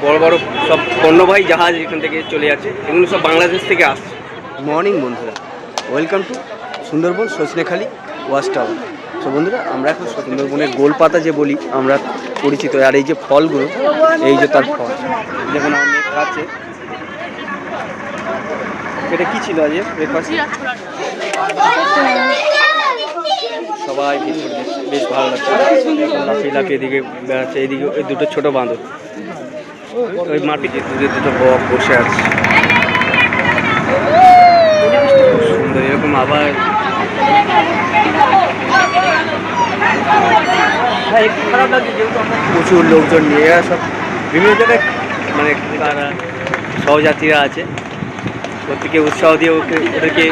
বড় বড় সব পণ্যবাহী জাহাজ এখান থেকে চলে যাচ্ছে, এগুলো সব বাংলাদেশ থেকে আসছে। মর্নিং বন্ধুরা, welcome to Sundarban Sajnekhali watch tower. তো বন্ধুরা, আমরা এখন সুন্দরবনের গোলপাতা যে বলি আমরা পরিচিত, আর এই যে ফলগুলো, এই যে তার ফল, যেমন আমার মেয়ে খাচ্ছে। এটা কি ছিল আজ ব্রেকফাস্ট? সবাই বেশ ভালো লাগছে, লাফিয়ে লাফিয়ে এদিকে বেড়াচ্ছে। এদিকে ওই দুটো ছোট বাঁদর, ওই মাটিতে দূরে দুটো বক বসে আছে, খুব সুন্দর। এরকম আবার হ্যাঁ, একটু খারাপ লাগছে যেহেতু আমরা প্রচুর লোকজন নিয়ে, এরা সব বিভিন্ন জায়গায় মানে তারা সহযাত্রীরা আছে, প্রত্যেকে উৎসাহ দিয়ে ওদেরকে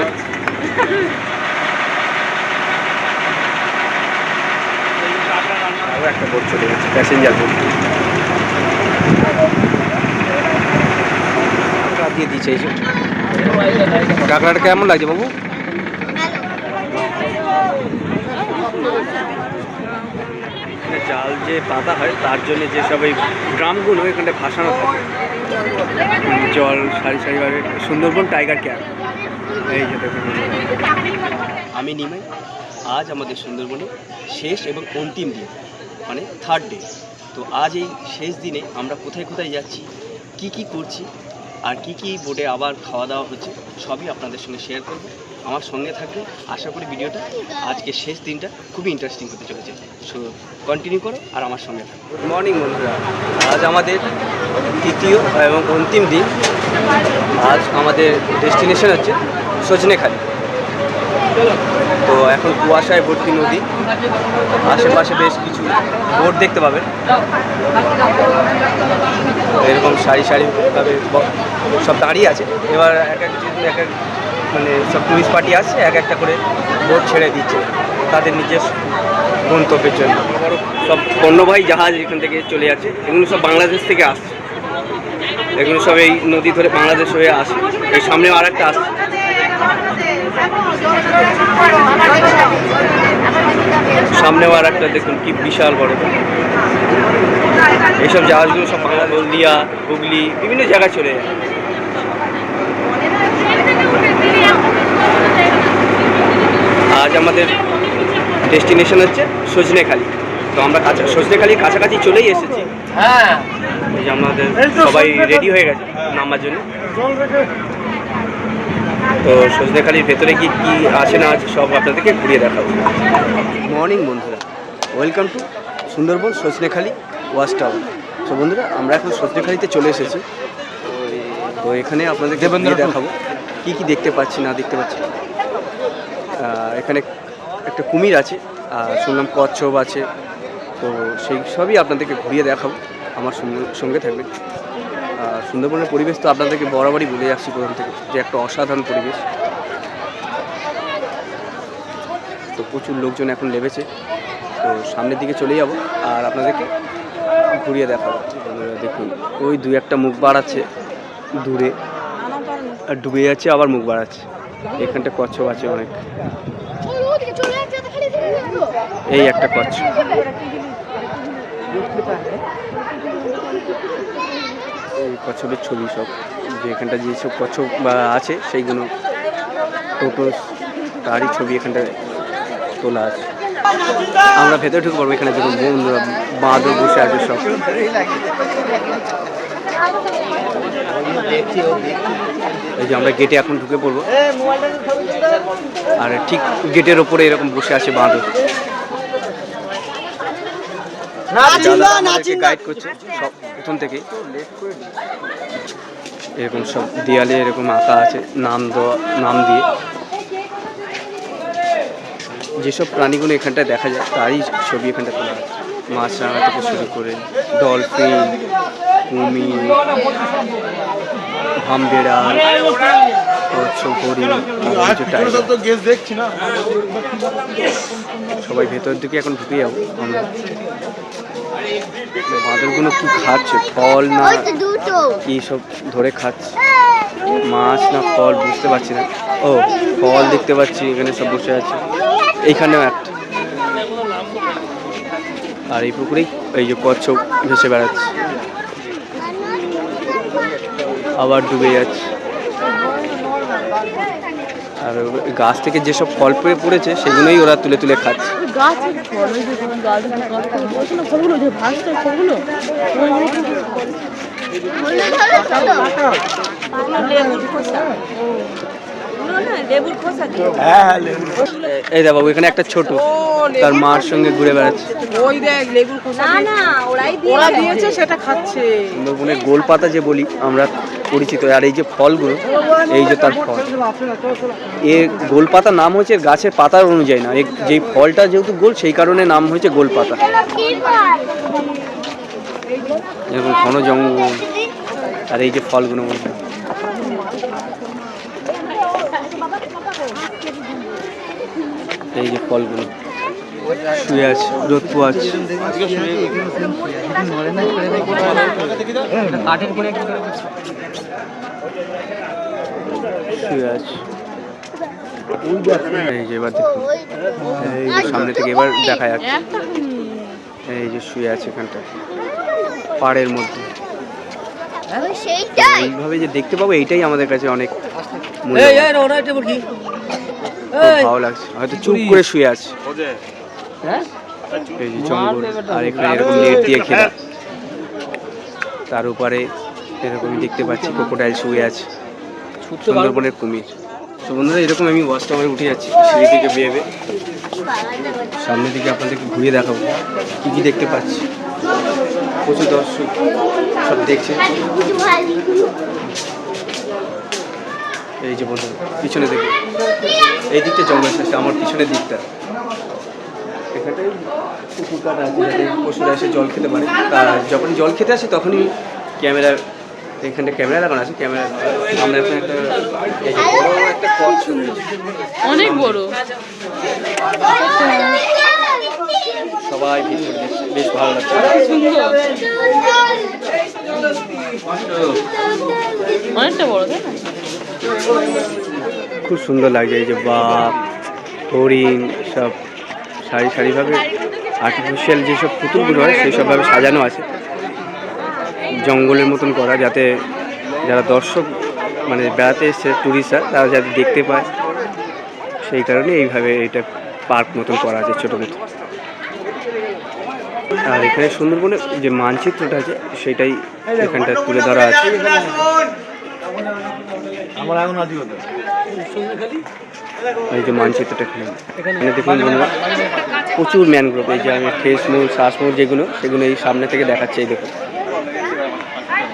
আরও একটা বোট চলে গেছে, প্যাসেঞ্জার বোট দিয়ে দিচ্ছে। এই কাঁকড়াটা কেমন লাগছে বাবু? জাল যে পাতা হয় তার জন্য যেসব এই ড্রামগুলো এখানটায় ভাসানো থাকে, জল সারি সারিভাবে। সুন্দরবন টাইগার ক্যাম্প, এই যে দেখুন। আমি নিমাই, আজ আমাদের সুন্দরবনে শেষ এবং অন্তিম দিন, মানে থার্ড ডে। তো আজ এই শেষ দিনে আমরা কোথায় কোথায় যাচ্ছি, কি কি করছি, আর কি কি বোটে আবার খাওয়া দাওয়া হচ্ছে, সবই আপনাদের সঙ্গে শেয়ার করব। আমার সঙ্গে থাকবে, আশা করি ভিডিওটা আজকে শেষ দিনটা খুবই ইন্টারেস্টিং হতে চলেছে। সো কন্টিনিউ করো আর আমার সঙ্গে থাকো। গুড মর্নিং বন্ধুরা, আজ আমাদের তৃতীয় এবং অন্তিম দিন। আজ আমাদের ডেস্টিনেশন হচ্ছে সজনেখালি। তো এখন কুয়াশায় ভর্তি নদী, আশেপাশে বেশ কিছু বোট দেখতে পাবেন, এরকম সারি সারিভাবে সব দাঁড়িয়ে আছে। এবার এক এক মানে সব টুরিস্ট পার্টি আসছে, এক একটা করে বোট ছেড়ে দিচ্ছে তাদের নিজের গন্তব্যের জন্য। সব পণ্যবাহী জাহাজ এখান থেকে চলে যাচ্ছে, এগুলো সব বাংলাদেশ থেকে আসছে, এগুলো সব এই নদী ধরে বাংলাদেশ হয়ে আসে। এই সামনেও আর একটা আসছে, সামনেও আর একটা দেখুন কি বিশাল বড়। এইসব জাহাজগুলো সব বাংলা, হলদিয়া, হুগলি, বিভিন্ন জায়গায় চলে যায়। আজ আমাদের ডেস্টিনেশন হচ্ছে সজনেখালি। তো আমরা সজনেখালির কাছাকাছি চলেই এসেছি। হ্যাঁ, এই যে আমাদের সবাই রেডি হয়ে গেছে নামার জন্য। তো সজনেখালির ভেতরে কি কি আছে না আছে সব আপনাদেরকে ঘুরিয়ে দেখাবো। মর্নিং বন্ধুরা, welcome to Sundarban Sajnekhali watch tower. তো বন্ধুরা, আমরা এখন সজনেখালিতে চলে এসেছি। তো এখানে আপনাদেরকে দেখাবো কি কি দেখতে পাচ্ছি না দেখতে পাচ্ছি। এখানে একটা কুমির আছে, আর শুনলাম কচ্ছপ আছে। তো সেই সবই আপনাদেরকে ঘুরিয়ে দেখাবো, আমার সঙ্গে থাকবে। সুন্দরবনের পরিবেশ তো আপনাদেরকে বরাবরই বলে আসছি প্রথম থেকে, যে একটা অসাধারণ পরিবেশ। তো প্রচুর লোকজন এখন লেবেছে, তো সামনের দিকে চলে যাব আর আপনাদেরকে ঘুরিয়ে দেখাবো। দেখুন, ওই দুই একটা মুখ বাড়াচ্ছে দূরে, আর ডুবে যাচ্ছে, আবার মুখ বাড়াচ্ছে। এখানটা কচ্ছপ আছে অনেক, এই একটা কচ্ছপ। এই কচ্ছপের ছবি সব, যে এখানটা যেসব কচ্ছপ বা আছে সেইগুলো টোটো তারই ছবি এখানটায় তোলা আছে। আমরা ভেতরে ঢুকে পড়বো। এখানে দেখুন বন্ধুরা বাঁদর বসে আছে সব। এই যে আমরা গেটে এখন ঢুকে পড়বো, আর ঠিক গেটের ওপরে এরকম বসে আছে বাঁদর। গাইড করছে সব প্রথম থেকেই। এরকম সব দেয়ালে এরকম আঁকা আছে নাম দিয়ে। যেসব প্রাণীগুলো এখানটায় দেখা যায় তারই ছবি এখানটা তোলা আছে। মাছরাঙা থেকে শুরু করে ডলফিন, কুমির, ভামবেড়াল, কচ্ছপ, হরিণ, সবাই ভেতর দিকে এখন ঢুকে যাবো আমরা। বাঁদরগুলো কি খাচ্ছে, ফল না কি সব ধরে খাচ্ছে, মাছ না ফল বুঝতে পারছি না। ও, ফল দেখতে পাচ্ছি, এখানে সব বসে আছে। এইখানেও একটা, আর এই পুকুরেই এই যে কচ্ছপ ভেসে বেড়াচ্ছে। আবার ডুবে যাচ্ছে। আর গাছ থেকে যেসব ফল পেয়ে পড়েছে সেগুলোই ওরা তুলে তুলে খাচ্ছে। এই দেখো এখানে একটা ছোট তার মার সঙ্গে ঘুরে বেড়াচ্ছে। ওই দেখ লেবুর খোসা ওরা দিয়েছে সেটা খাচ্ছে। সুন্দরবনের গোলপাতা যে বলি আমরা পরিচিত। আর এই যে ফলগুলো, এই যে তার ফল, এর গোলপাতা নাম হয়েছে গাছের পাতার অনুযায়ী না, যেই ফলটা যেহেতু গোল সেই কারণে নাম হয়েছে গোলপাতা। এরকম ঘন জঙ্গল আর এই যে ফলগুলো এই যে ফলগুলো শুয়ে আছে, রোদ পোয়াচ্ছে। শুয়ে আছে। এই যে এবার দেখুন, এই যে সামনে থেকে এবার দেখা যাচ্ছে এই যে শুয়ে আছে এখানটা পাড়ের মধ্যে। এইভাবে যে দেখতে পাবো এইটাই আমাদের কাছে অনেক ভালো লাগছে। হয়তো চুপ করে শুয়ে আছে এই যে জঙ্গল, আর এখানে এরকম নেট দিয়ে ঘেরা, তার উপরে এরকম দেখতে পাচ্ছি ক্রোকোডাইল শুয়ে আছে, সুন্দরবনের কুমির। তো বন্ধুরা এরকম আমি ওয়াচ টাওয়ারে উঠে যাচ্ছি সিঁড়ি থেকে বেয়ে বেয়ে। সামনের দিকে আপনাদেরকে ঘুরিয়ে দেখাবো কী কী দেখতে পাচ্ছি। প্রচুর দর্শক সব দেখছে। এই যে বন্ধু পিছনে দেখে এই দিকটা জঙ্গল শেষ, আমার পিছনের দিকটা এখানটাই পুকুর কাটা আছে যাতে পশুরা এসে জল খেতে পারে। তা যখন জল খেতে আসে তখনই ক্যামেরা, এখানটা ক্যামেরা লাগানো আছে। ক্যামেরা আমরা এখন একটা অনেক বড়, সবাই ভিড় করে দেখছে, বেশ ভালো লাগছে। অনেকটা বড় তাই না? খুব সুন্দর লাগছে। এই যে বাঘ, হরিণ সব সারি সারিভাবে আর্টিফিশিয়াল যেসব পুতুলগুলো হয় সেই সবভাবে সাজানো আছে জঙ্গলের মতন করা, যাতে যারা দর্শক মানে বেড়াতে এসছে টুরিস্টরা তারা যাতে দেখতে পায়, সেই কারণে এইভাবে এটা পার্ক মতন করা আছে ছোটো মতো। আর এখানে সুন্দরবনের যে মানচিত্রটা আছে সেটাই এখানটা তুলে ধরা আছে। এই যে মানচিত্রটা এখানে দেখুন বন্ধুরা প্রচুর ম্যানগ্রোভ, এই যে আমি ঠেসমূল শ্বাসমূল যেগুলো সেগুলো এই সামনে থেকে দেখাচ্ছে। এই দেখুন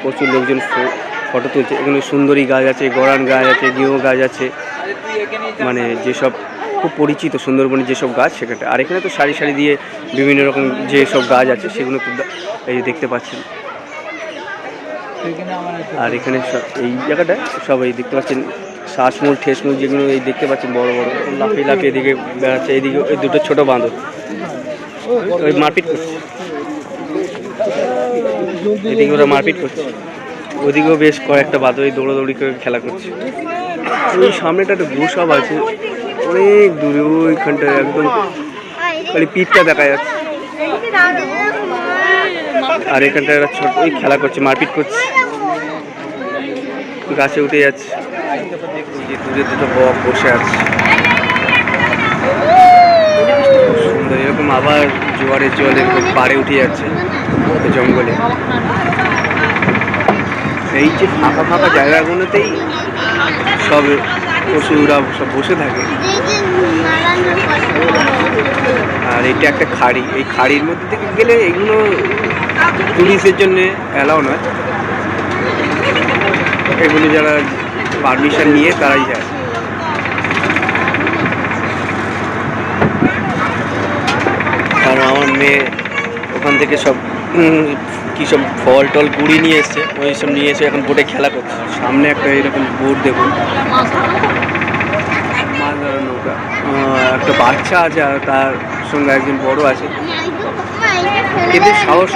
প্রচুর লোকজন ফটো তুলছে। এখানে সুন্দরী গাছ আছে, গরান গাছ আছে, গৃহ গাছ আছে, মানে যেসব খুব পরিচিত সুন্দরবনের যেসব গাছ সেখানটা। আর এখানে তো সারি সারি দিয়ে বিভিন্ন রকম যেসব গাছ আছে সেগুলো এই দেখতে পাচ্ছেন। আর এখানে এই জায়গাটা সবাই দেখতে পাচ্ছেন শ্বাসমূল ঠেসমূল যেগুলো এই দেখতে পাচ্ছেন বড় বড় লাফিয়ে লাফিয়ে এদিকে বেড়াচ্ছে। এইদিকে ওই দুটো ছোটো বাঁদর ওই মারপিট করছে, এদিকে ওরা মারপিট করছে, ওদিকেও বেশ কয়েকটা বাঁদর দৌড়াদৌড়ি করে খেলা করছে। ওই সামনেটা একটা গোসব আছে অনেক দূরে, ওইখানটা একদম খালি পিঠটা দেখা যাচ্ছে। আর এখানটা একটা ছোট ওই খেলা করছে, মারপিট করছে, গাছে উঠে যাচ্ছে। দূরে দুটো বক বসে আছে সুন্দর। এরকম আবার জোয়ারের জল এরকম পাড়ে উঠে যাচ্ছে জঙ্গলে। এই যে ফাঁকা ফাঁকা জায়গাগুলোতেই সব পশুরা সব বসে থাকে। আর এটা একটা খাড়ি, এই খাড়ির মধ্যে থেকে গেলে এগুলো টুরিস্টের জন্য অ্যালাউ নয়, এগুলো যারা পারমিশন নিয়ে তারাই যায়। আর আমার মেয়ে ওখান থেকে সব কী সব ফল টল গুড়ি নিয়ে এসছে, ওই সব নিয়ে এসে এখন বোটে খেলা করছে। সামনে একটা এরকম বোট দেখুন, মাছ ধরার নৌকা, একটা বাচ্চা আছে আর তার সঙ্গে একজন বড় আছে। এদের সাহস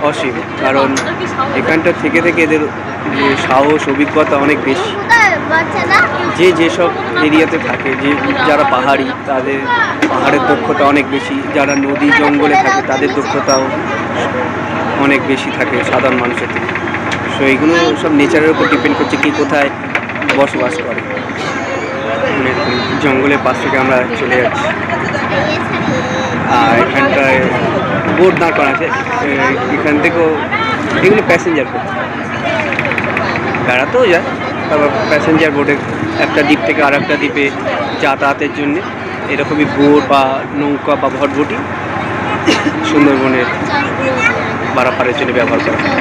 অসীম, কারণ এখানটা থেকে থেকে এদের সাহস অভিজ্ঞতা অনেক বেশি। যেসব এরিয়াতে থাকে, যারা পাহাড়ি তাদের পাহাড়ের দক্ষতা অনেক বেশি, যারা নদী জঙ্গলে থাকে তাদের দক্ষতাও অনেক বেশি থাকে সাধারণ মানুষের থেকে। সো এইগুলো সব নেচারের উপর ডিপেন্ড করছে কি কোথায় বসবাস করে। মানে জঙ্গলের পাশ থেকে আমরা চলে যাচ্ছি, আর এখানটায় বোট দাঁড় করা আছে। এখান থেকেও এগুলো প্যাসেঞ্জার বোট, বেড়াতেও যায়, তারপর প্যাসেঞ্জার বোটে একটা দ্বীপ থেকে আর একটা দ্বীপে যাতায়াতের জন্যে এরকমই বোট বা নৌকা বা ভটভটি সুন্দরবনের পারাপারের জন্য ব্যবহার করা হয়।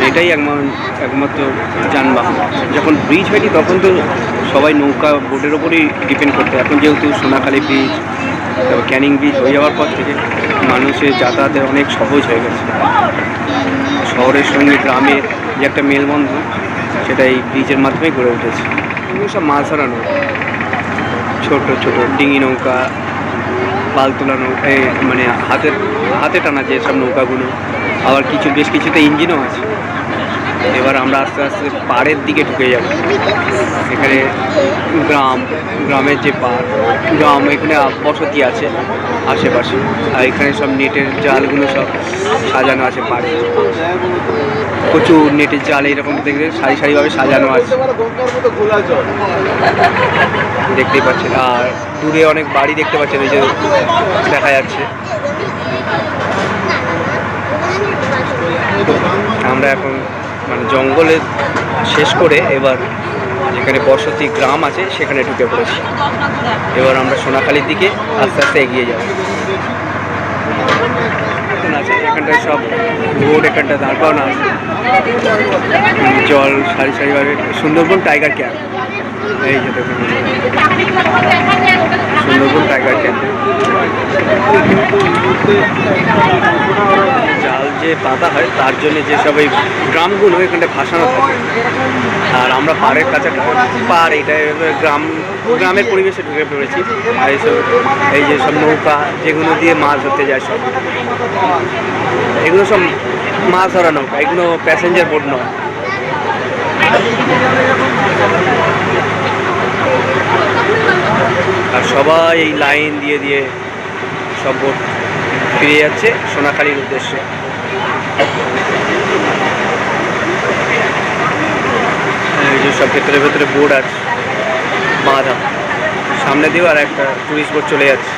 এটাই একমাত্র যানবাহন। যখন ব্রিজ হয়নি তখন তো সবাই নৌকা বোটের ওপরই ডিপেন্ড করতো। এখন যেহেতু সোনাখালী ব্রিজ, তারপর ক্যানিং ব্রিজ হয়ে যাওয়ার পর থেকে মানুষের যাতায়াতের অনেক সহজ হয়ে গেছে। শহরের সঙ্গে গ্রামের যে একটা মেলবন্ধন, সেটা এই ব্রিজের মাধ্যমেই গড়ে উঠেছে। এগুলো সব মাছ ধরা নৌকা, ছোট ছোট ডিঙি নৌকা, পাল তোলা নৌকা, মানে হাতে টানা যেসব নৌকাগুলো, আবার বেশ কিছুতে ইঞ্জিনও আছে। এবার আমরা আস্তে আস্তে পাড়ের দিকে ঢুকে যাব। এখানে গ্রামের যে গ্রাম, এখানে বসতি আছে আশেপাশে, আর এখানে সব নেটের জালগুলো সব সাজানো আছে পাড়ে। প্রচুর নেটের জাল এইরকম দেখবে সারি সারিভাবে সাজানো আছে, দেখতেই পাচ্ছেন। আর দূরে অনেক বাড়ি দেখতে পাচ্ছেন, এই যে দেখা যাচ্ছে। আমরা এখন মানে জঙ্গলে শেষ করে এবার যেখানে বসতি গ্রাম আছে সেখানে ঢুকে পড়েছি। এবার আমরা সোনাখালীর দিকে আস্তে আস্তে এগিয়ে যাব। আছে এখানটায় সব বোট, এখানটা দাঁড় করানো আছে, জল সারি সারিভাবে। সুন্দরবন টাইগার ক্যাম্প, এই যে দেখুন সুন্দরবন টাইগার ক্যাম্প। জাল যে পাতা হয় তার জন্য যেসব এই গ্রামগুলো এখানটায় ভাসানো থাকে, আর আমরা পাড়ের কাছে পাড়, এইটা গ্রামের পরিবেশে ঢুকে পড়েছি। এই যে সব নৌকা যেগুলো দিয়ে মাছ ধরতে যায়, সব এগুলো সব মাছ ধরা নৌকা, এগুলো প্যাসেঞ্জার বোট নয়। আর সবাই এই লাইন দিয়ে দিয়ে সব বোট ফিরে যাচ্ছে সোনাখালীর উদ্দেশ্যে। এই যে সব ভেতরে ভেতরে বোট আছে বাঁধা, সামনে দিয়েও আর একটা টুরিস্ট বোট চলে যাচ্ছে।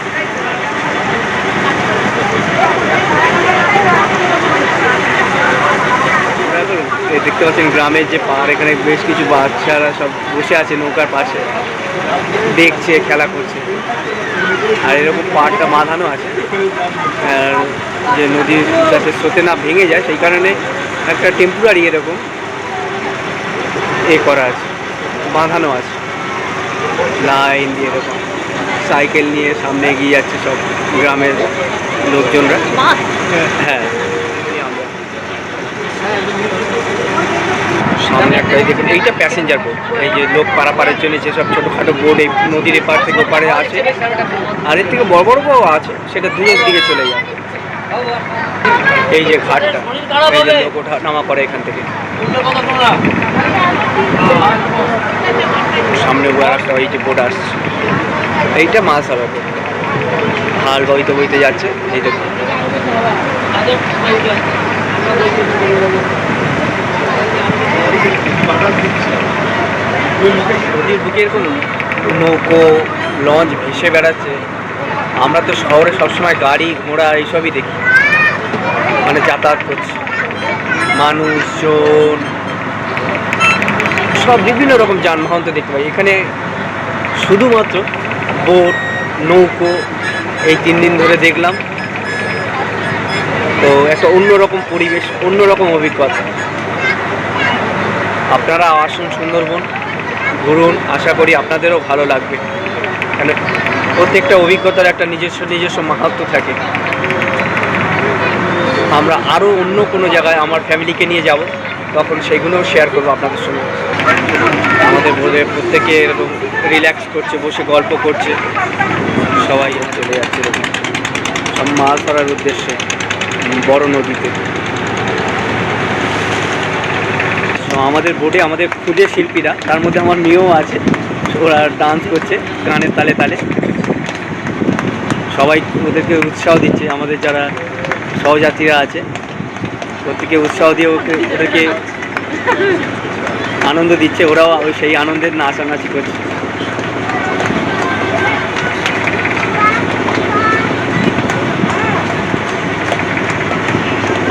দেখতে পাচ্ছেন গ্রামের যে পাড়, এখানে বেশ কিছু বাচ্চারা সব বসে আছে নৌকার পাশে, দেখছে, খেলা করছে। আর এরকম পাড়টা বাঁধানো আছে, আর যে নদীর যাতে স্রোতে না ভেঙে যায় সেই কারণে একটা টেম্পোরারি এরকম করা আছে, বাঁধানো আছে লাইন দিয়ে। এরকম সাইকেল নিয়ে সামনে এগিয়ে যাচ্ছে সব গ্রামের লোকজনরা। হ্যাঁ, সামনে একটা দেখুন, এইটা প্যাসেঞ্জার বোট। এই যে লোক পারাপারের জন্য যেসব ছোটোখাটো বোট এই নদীর এপার থেকে ওপারে আছে, আর এর থেকে বড় বড় বড় আছে, সেটা দূরের দিকে চলে যায়। এই যে ঘাটটা, এই যে লোক ওঠা নামা করে এখান থেকে। সামনে একটা এই যে বোট আসছে, এইটা মাছ ধরা বোট, হাল বইতে বইতে যাচ্ছে। এই দেখুন নদীর বুকে এরকম নৌকো লঞ্চ ভেসে বেড়াচ্ছে। আমরা তো শহরে সবসময় গাড়ি ঘোড়া এইসবই দেখি, মানে যাতায়াত করছে মানুষজন, সব বিভিন্ন রকম যানবাহন তো দেখতে পাই। এখানে শুধুমাত্র বোট নৌকো এই 3 দিন ধরে দেখলাম, তো একটা অন্যরকম পরিবেশ, অন্যরকম অভিজ্ঞতা। আপনারা আসুন সুন্দরবন, ঘুরুন, আশা করি আপনাদেরও ভালো লাগবে। কেন প্রত্যেকটা অভিজ্ঞতার একটা নিজস্ব মাহাত্ম্য থাকে। আমরা আরও অন্য কোনো জায়গায় আমার ফ্যামিলিকে নিয়ে যাব, তখন সেগুলোও শেয়ার করবো আপনাদের সঙ্গে। আমাদের বোধে প্রত্যেকে এরকম রিল্যাক্স করছে, বসে গল্প করছে, সবাই চলে যাচ্ছে এরকম সব মাছ ধরার উদ্দেশ্যে বড় নদীতে। তো আমাদের বোটে আমাদের খুদে শিল্পীরা, তার মধ্যে আমার মেয়েও আছে, ওরা ডান্স করছে গানের তালে তালে। সবাই ওদেরকে উৎসাহ দিচ্ছে, আমাদের যারা সহযাত্রীরা আছে প্রত্যেকে উৎসাহ দিয়ে ওদেরকে আনন্দ দিচ্ছে, ওরাও ওই সেই আনন্দের নাচানাচি করছে।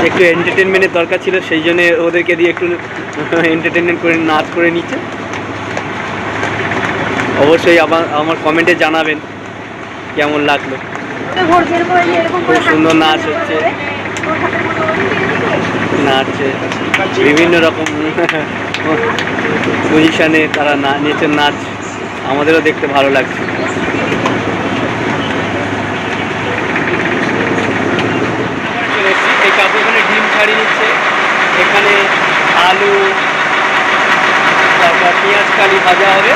একটু এন্টারটেনমেন্টের দরকার ছিল, সেই জন্য ওদেরকে দিয়ে একটু এন্টারটেনমেন্ট করে নাচ করে নিচ্ছে। অবশ্যই আমার কমেন্টে জানাবেন কেমন লাগলো। খুব সুন্দর নাচ হচ্ছে, নাচছে বিভিন্ন রকম পজিশানে তারা নেচের নাচ, আমাদেরও দেখতে ভালো লাগছে। এই কাকু এখানে ডিম ছাড়িয়ে নিচ্ছে, এখানে আলু, তারপর পেঁয়াজ কালি ভাজা হবে,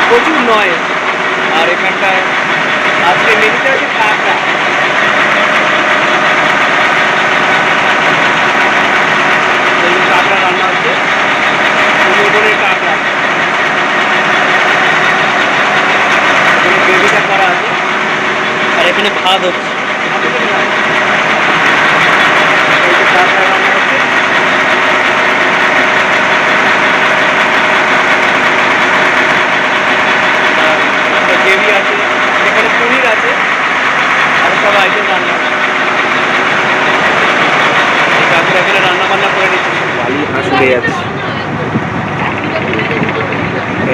প্রচুর নয়। আর এখানটায় আজকে মেনুতে আছে কাঁকড়া, কাঁকড়া রান্না হচ্ছে, ওপরের কাঁকড়া গ্রেভিটা করা আছে। আর এখানে ভাত হচ্ছে, কাঁকড়া রান্না হচ্ছে। গ্রেভি আছে, এখানে পনির আছে, আর সব আইটেম রান্না আছে। কাকুরা এখানে রান্না বান্না করে নিচ্ছে। বালি হাঁস উড়ে যাচ্ছে,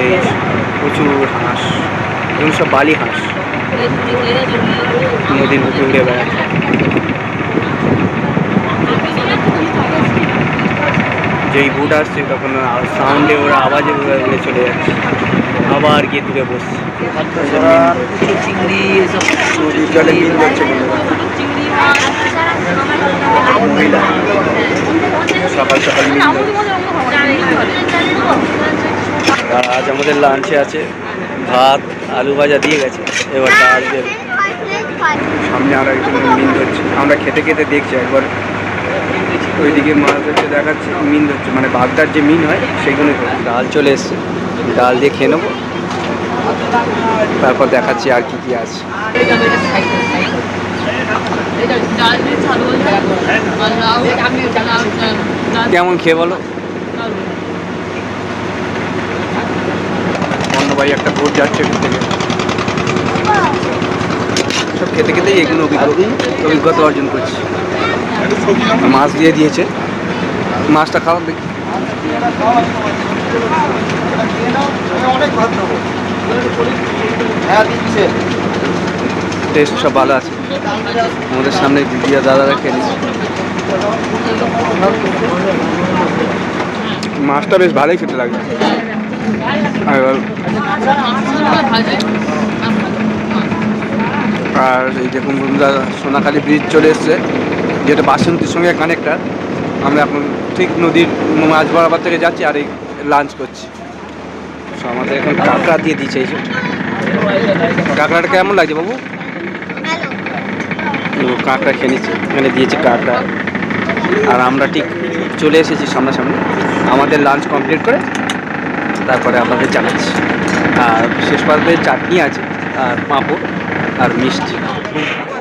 এই প্রচুর হাঁস, এগুলো সব বালি হাঁস নদীর বুকে উড়ে বেড়াচ্ছে। যেই বুট আসছে তখন সাউন্ডে ওরা আওয়াজে উড়ে চলে যাচ্ছে, আবার গিয়ে দূরে বসছে। নদীর জলে মিন যাচ্ছে, সকাল সকাল মিন। আর আজ আমাদের লাঞ্চে আছে ভাত, আলু ভাজা দিয়ে গেছে, এবার ডাল দেবে। সামনে আরো একজন মিন ধরছে, আমরা খেতে খেতে দেখছি একবার ওইদিকে মাছ ধরছে দেখাচ্ছে, মিন ধরছে মানে বাগদার যে মিন হয় সেগুলোই। ডাল চলে এসছে, ডাল দিয়ে খেয়ে নেবো, তারপর দেখাচ্ছি আর কি কি আছে। কেমন খেয়ে বলো? অন্য ভাই একটা বোট যাচ্ছে এখান থেকে, সব খেতে খেতেই এগুলো অভিজ্ঞতা অর্জন করছি। মাছ দিয়ে দিয়েছে, মাছটা খাওয়া দেখি। টেস্ট সব ভালো আছে, আমাদের সামনে দিদিরা দাদারা খেয়ে নিচ্ছে। মাছটা বেশ ভালোই খেতে লাগে। আর এই দেখুন বন্ধুরা, সোনাখালী ব্রিজ চলে এসছে, যেটা বাসন্তীর সঙ্গে কানেক্টার। আমরা এখন ঠিক নদীর মাছ বরাবর থেকে যাচ্ছি আর এই লাঞ্চ করছি। তো আমাদের এখন কাঁকড়া দিয়ে দিচ্ছে, এই যে কাঁকড়াটা কেমন লাগছে বাবু? কাঁকড়া খেয়ে নিচ্ছে, এখানে দিয়েছে কাঁকড়া। আর আমরা ঠিক চলে এসেছি সামনাসামনি, আমাদের লাঞ্চ কমপ্লিট করে তারপরে আপনাদের জানাচ্ছি। আর শেষ পর্বে চাটনি আছে, আর পাঁপড় আর মিষ্টি।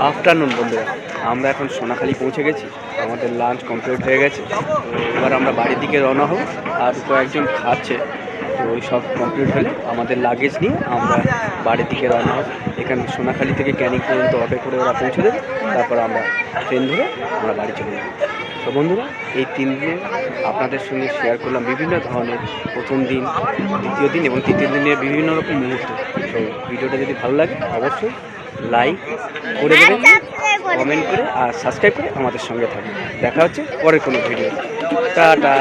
আফটারনুন বন্ধুরা, আমরা এখন সোনাখালী পৌঁছে গেছি, আমাদের লাঞ্চ কমপ্লিট হয়ে গেছে। এবার আমরা বাড়ির দিকে রওনা হব। আর কয়েকজন খাচ্ছে, তো ওই সব কমপ্লিট হলে আমাদের লাগেজ নিয়ে আমরা বাড়ির দিকে রওনা হব। এখানে সোনাখালী থেকে ক্যানিং পর্যন্ত অটো করে ওরা পৌঁছে দেবে, তারপর আমরা ট্রেন ধরে আমরা বাড়ি চলে যাব। তো বন্ধুরা, এই 3 দিনে আপনাদের সঙ্গে শেয়ার করলাম বিভিন্ন ধরনের প্রথম দিন, দ্বিতীয় দিন এবং তৃতীয় দিনের বিভিন্ন রকম মুহূর্ত। তো ভিডিওটা যদি ভালো লাগে অবশ্যই লাইক করে দেবেন, কমেন্ট করে আর সাবস্ক্রাইব করে আমাদের সঙ্গে থাকবেন। দেখা হচ্ছে পরের কোনো ভিডিও। টাটা।